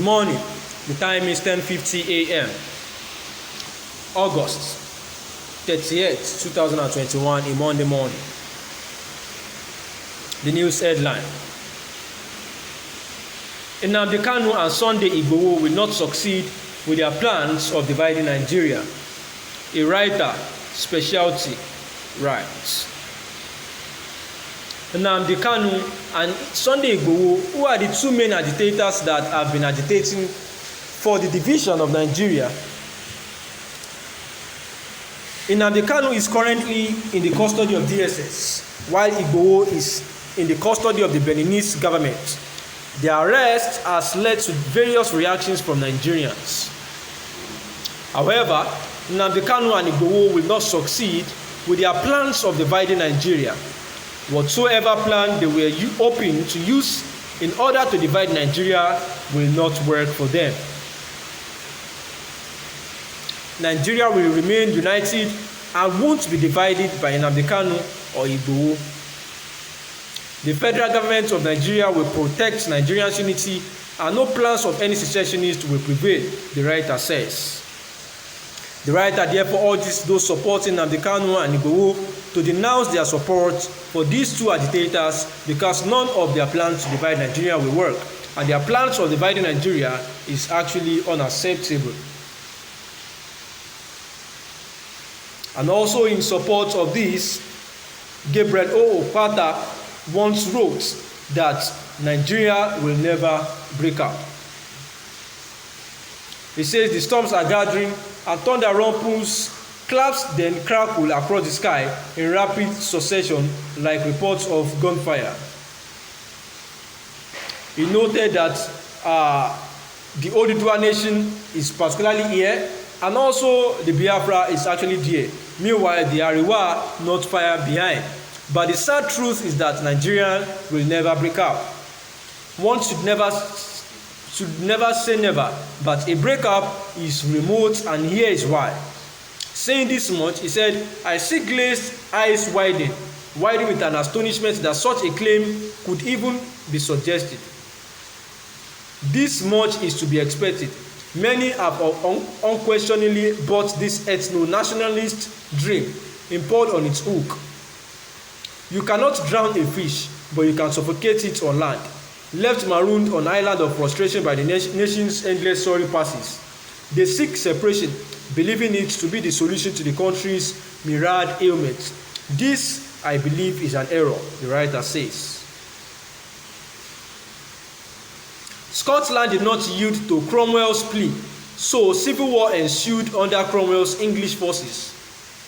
Good morning. The time is 10:50 a.m. August 30th, 2021, a Monday morning. The news headline: Nnamdi Kanu and Sunday Igboho will not succeed with their plans of dividing Nigeria. A writer specialty writes. Nnamdi Kanu and Sunday Igboho, who are the two main agitators that have been agitating for the division of Nigeria. Nnamdi Kanu is currently in the custody of DSS, while Igboho is in the custody of the Beninese government. Their arrest has led to various reactions from Nigerians. However, Nnamdi Kanu and Igboho will not succeed with their plans of dividing Nigeria. Whatsoever plan they were hoping to use in order to divide Nigeria will not work for them. Nigeria will remain united and won't be divided by Nnamdi Kanu or Igboho. The federal government of Nigeria will protect Nigerians' unity and no plans of any secessionist will prevail, the writer says. The writer therefore urges those supporting Nnamdi Kanu and Igboho to denounce their support for these two agitators because none of their plans to divide Nigeria will work, and their plans of dividing Nigeria is actually unacceptable. And also in support of this, Gabriel O. Opata once wrote that Nigeria will never break up. He says the storms are gathering and thunder rumples, claps then crackle across the sky in rapid succession like reports of gunfire. He noted that the Oduduwa nation is particularly here, and also the Biafra is actually there. Meanwhile, the Ariwa not far behind. But the sad truth is that Nigeria will never break up. One should never say never, but a breakup is remote, and here is why. Saying this much, he said, I see glazed eyes widen with an astonishment that such a claim could even be suggested. This much is to be expected. Many have unquestionably bought this ethno-nationalist dream impaled on its hook. You cannot drown a fish, but you can suffocate it on land. Left marooned on island of frustration by the nation's endless sorry passes, they seek separation, believing it to be the solution to the country's myriad ailments. This, I believe, is an error, the writer says. Scotland did not yield to Cromwell's plea, so civil war ensued under Cromwell's English forces,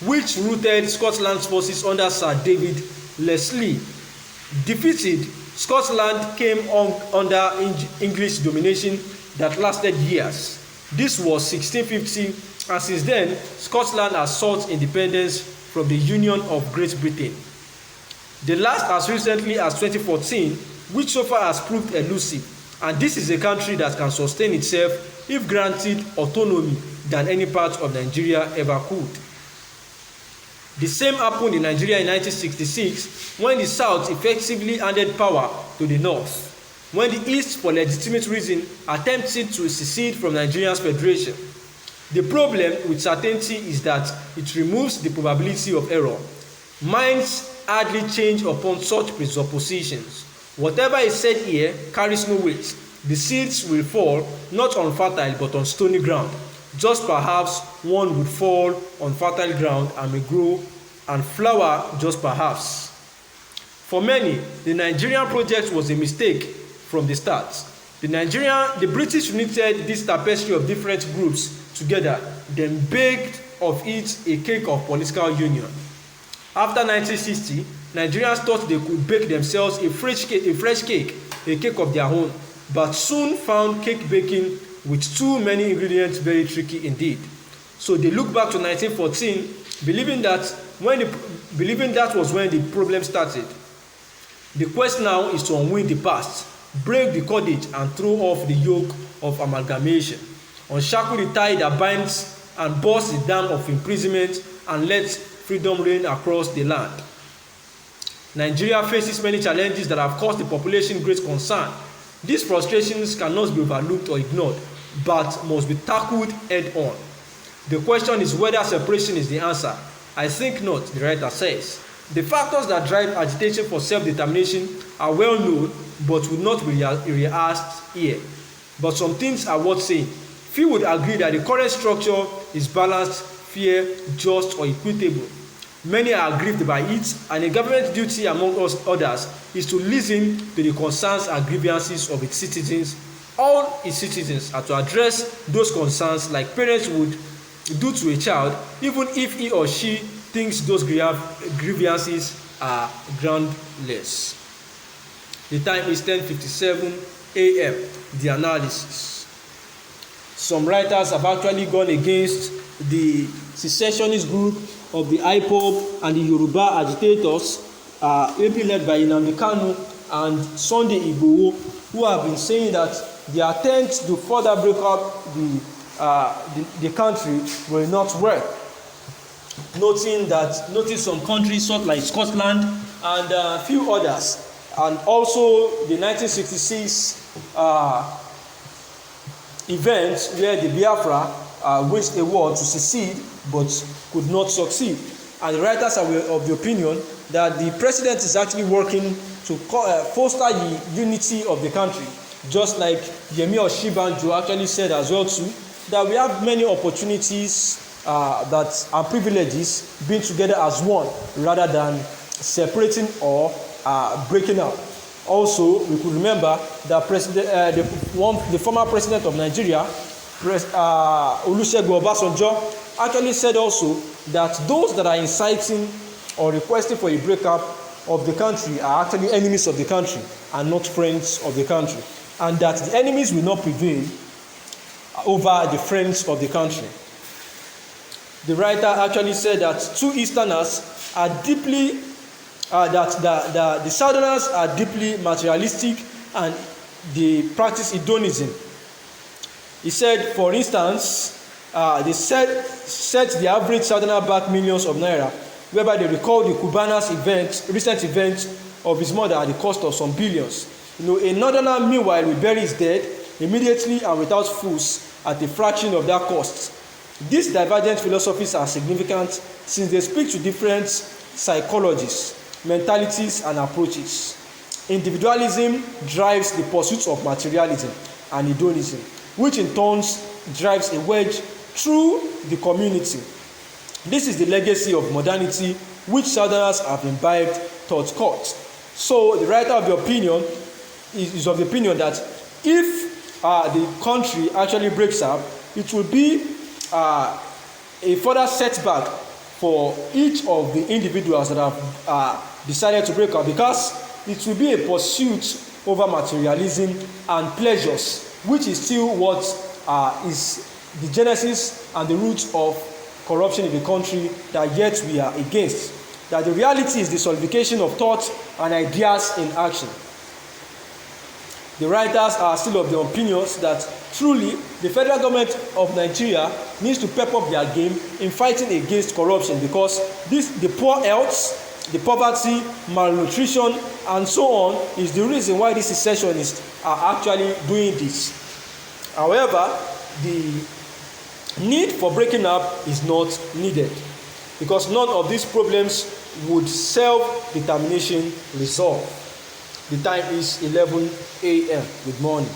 which routed Scotland's forces under Sir David Leslie. Defeated, Scotland came under English domination that lasted years. This was 1650, and since then, Scotland has sought independence from the Union of Great Britain. The last as recently as 2014, which so far has proved elusive, and this is a country that can sustain itself if granted autonomy than any part of Nigeria ever could. The same happened in Nigeria in 1966 when the South effectively handed power to the North, when the East, for legitimate reason, attempted to secede from Nigeria's federation. The problem with certainty is that it removes the probability of error. Minds hardly change upon such presuppositions. Whatever is said here carries no weight. The seeds will fall not on fertile but on stony ground. Just perhaps one would fall on fertile ground and may grow and flower just perhaps. For many, the Nigerian project was a mistake from the start. The British united this tapestry of different groups together, then baked of it a cake of political union. After 1960, Nigerians thought they could bake themselves a fresh cake, a cake of their own, but soon found cake baking with too many ingredients very tricky indeed. So they look back to 1914, believing that was when the problem started. The quest now is to unwind the past, break the cordage and throw off the yoke of amalgamation, unshackle the tie that binds and burst the dam of imprisonment and let freedom reign across the land. Nigeria faces many challenges that have caused the population great concern. These frustrations cannot be overlooked or ignored, but must be tackled head-on. The question is whether separation is the answer. I think not, the writer says. The factors that drive agitation for self-determination are well known but will not be rehearsed here. But some things are worth saying. Few would agree that the current structure is balanced, fair, just, or equitable. Many are aggrieved by it, and a government's duty, among others, is to listen to the concerns and grievances of its citizens. All its citizens are to address those concerns like parents would do to a child, even if he or she thinks those grievances are groundless. The time is 10:57 a.m. The analysis. Some writers have actually gone against the secessionist group of the IPOB and the Yoruba agitators, maybe led by Nnamdi Kanu and Sunday Igboho, who have been saying that the attempt to further break up the country will not work. Noting some countries such like Scotland and a few others, and also the 1966 event where the Biafra waged a war to secede but could not succeed. And the writers are of the opinion that the president is actually working to foster the unity of the country, just like Yemi Osinbajo actually said as well too, that we have many opportunities that are privileges being together as one rather than separating or breaking up. Also, we could remember that the former president of Nigeria, Olusegun Obasanjo, actually said also that those that are inciting or requesting for a breakup of the country are actually enemies of the country and not friends of the country, and that the enemies will not prevail over the friends of the country. The writer actually said that two Easterners are deeply the Southerners are deeply materialistic and they practice hedonism. He said, for instance, they set the average Southerner back millions of naira, whereby they recall the Cubana's recent event of his mother at the cost of some billions. A Northerner, meanwhile, will bury his dead immediately and without fuss at a fraction of that cost. These divergent philosophies are significant since they speak to different psychologies, mentalities, and approaches. Individualism drives the pursuit of materialism and hedonism, which in turn drives a wedge through the community. This is the legacy of modernity, which Southerners have imbibed taught court. So the writer of the opinion is of the opinion that if the country actually breaks up, it will be a further setback for each of the individuals that have decided to break up, because it will be a pursuit over materialism and pleasures, which is still what is the genesis and the root of corruption in the country that yet we are against. That the reality is the solidification of thought and ideas in action. The writers are still of the opinions that truly the federal government of Nigeria needs to pep up their game in fighting against corruption, because the poor health, the poverty, malnutrition, and so on is the reason why these secessionists are actually doing this. However, the need for breaking up is not needed, because none of these problems would self-determination resolve. The time is 11 a.m. Good morning.